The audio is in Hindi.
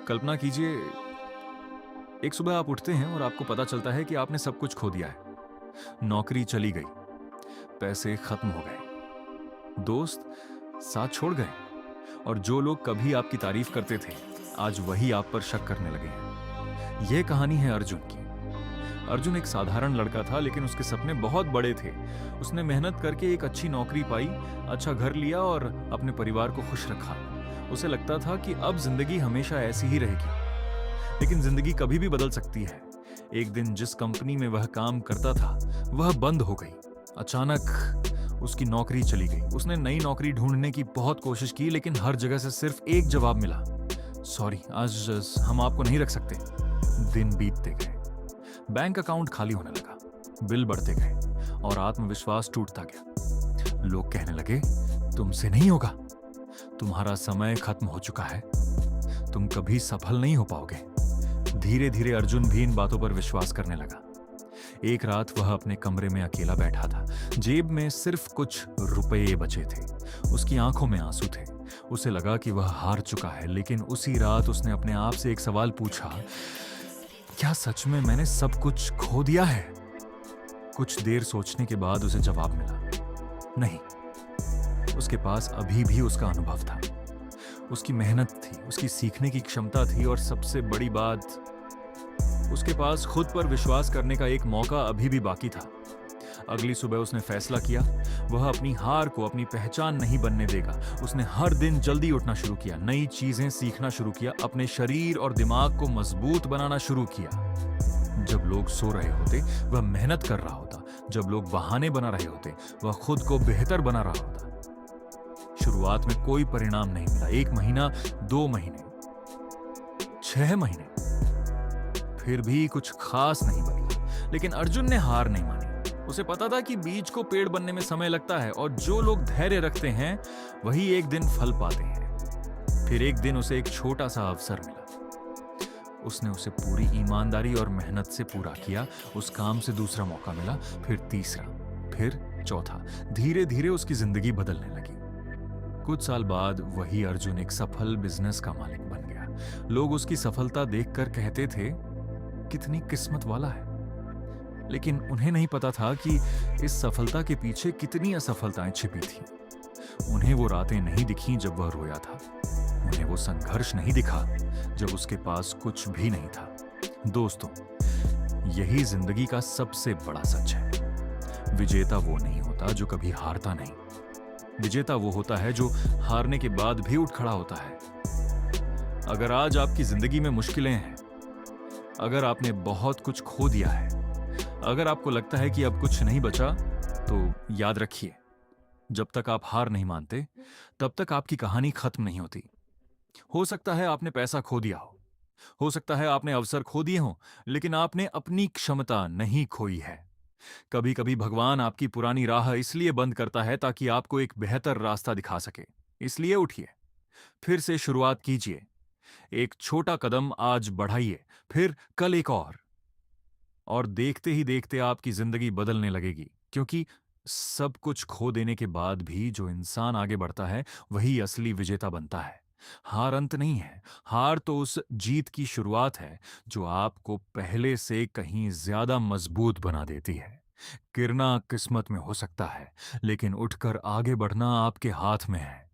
कल्पना कीजिए, एक सुबह आप उठते हैं और आपको पता चलता है कि आपने सब कुछ खो दिया है। नौकरी चली गई, पैसे खत्म हो गए, दोस्त साथ छोड़ गए, और जो लोग कभी आपकी तारीफ करते थे, आज वही आप पर शक करने लगे हैं। यह कहानी है अर्जुन की। अर्जुन एक साधारण लड़का था, लेकिन उसके सपने बहुत बड़े थे। उसने मेहनत करके एक अच्छी नौकरी पाई, अच्छा घर लिया और अपने परिवार को खुश रखा। उसे लगता था कि अब जिंदगी हमेशा ऐसी ही रहेगी। लेकिन जिंदगी कभी भी बदल सकती है। एक दिन जिस कंपनी में वह काम करता था, वह बंद हो गई। अचानक उसकी नौकरी चली गई। उसने नई नौकरी ढूंढने की बहुत कोशिश की, लेकिन हर जगह से सिर्फ एक जवाब मिला, सॉरी, आज हम आपको नहीं रख सकते। दिन बीतते गए, बैंक अकाउंट खाली होने लगा, बिल बढ़ते गए और आत्मविश्वास टूटता गया। लोग कहने लगे, तुमसे नहीं होगा, तुम्हारा समय खत्म हो चुका है, तुम कभी सफल नहीं हो पाओगे। धीरे धीरे अर्जुन भी इन बातों पर विश्वास करने लगा। एक रात वह अपने कमरे में अकेला बैठा था। जेब में सिर्फ कुछ रुपए बचे थे। उसकी आंखों में आंसू थे। उसे लगा कि वह हार चुका है, लेकिन उसी रात उसने अपने आप से एक सवाल पूछा, क्या सच में मैंने सब कुछ खो दिया है? कुछ देर सोचने के बाद उसे जवाब मिला, नहीं। उसके पास अभी भी उसका अनुभव था, उसकी मेहनत थी, उसकी सीखने की क्षमता थी, और सबसे बड़ी बात, उसके पास खुद पर विश्वास करने का एक मौका अभी भी बाकी था। अगली सुबह उसने फैसला किया, वह अपनी हार को अपनी पहचान नहीं बनने देगा। उसने हर दिन जल्दी उठना शुरू किया, नई चीजें सीखना शुरू किया, अपने शरीर और दिमाग को मजबूत बनाना शुरू किया। जब लोग सो रहे होते, वह मेहनत कर रहा होता। जब लोग बहाने बना रहे होते, वह खुद को बेहतर बना रहा होता। शुरुआत में कोई परिणाम नहीं मिला। 1 महीना, 2 महीने, 6 महीने, फिर भी कुछ खास नहीं बदला। लेकिन अर्जुन ने हार नहीं मानी। उसे पता था कि बीज को पेड़ बनने में समय लगता है, और जो लोग धैर्य रखते हैं वही एक दिन फल पाते हैं। फिर एक दिन उसे एक छोटा सा अवसर मिला। उसने उसे पूरी ईमानदारी और मेहनत से पूरा किया। उस काम से दूसरा मौका मिला, फिर तीसरा, फिर चौथा। धीरे धीरे उसकी जिंदगी बदलने लगी। कुछ साल बाद वही अर्जुन एक सफल बिजनेस का मालिक बन गया। लोग उसकी सफलता देखकर कहते थे, कितनी किस्मत वाला है। लेकिन उन्हें नहीं पता था कि इस सफलता के पीछे कितनी असफलताएं छिपी थी। उन्हें वो रातें नहीं दिखी जब वह रोया था। उन्हें वो संघर्ष नहीं दिखा जब उसके पास कुछ भी नहीं था। दोस्तों, यही जिंदगी का सबसे बड़ा सच है। विजेता वो नहीं होता जो कभी हारता नहीं। विजेता वो होता है जो हारने के बाद भी उठ खड़ा होता है। अगर आज आपकी जिंदगी में मुश्किलें हैं, अगर आपने बहुत कुछ खो दिया है, अगर आपको लगता है कि अब कुछ नहीं बचा, तो याद रखिए, जब तक आप हार नहीं मानते, तब तक आपकी कहानी खत्म नहीं होती। हो सकता है आपने पैसा खो दिया हो सकता है आपने अवसर खो दिए हों, लेकिन आपने अपनी क्षमता नहीं खोई है। कभी कभी भगवान आपकी पुरानी राह इसलिए बंद करता है ताकि आपको एक बेहतर रास्ता दिखा सके। इसलिए उठिए, फिर से शुरुआत कीजिए। एक छोटा कदम आज बढ़ाइए, फिर कल एक और देखते ही देखते आपकी जिंदगी बदलने लगेगी। क्योंकि सब कुछ खो देने के बाद भी जो इंसान आगे बढ़ता है, वही असली विजेता बनता है। हार अंत नहीं है। हार तो उस जीत की शुरुआत है जो आपको पहले से कहीं ज्यादा मजबूत बना देती है। गिरना किस्मत में हो सकता है, लेकिन उठकर आगे बढ़ना आपके हाथ में है।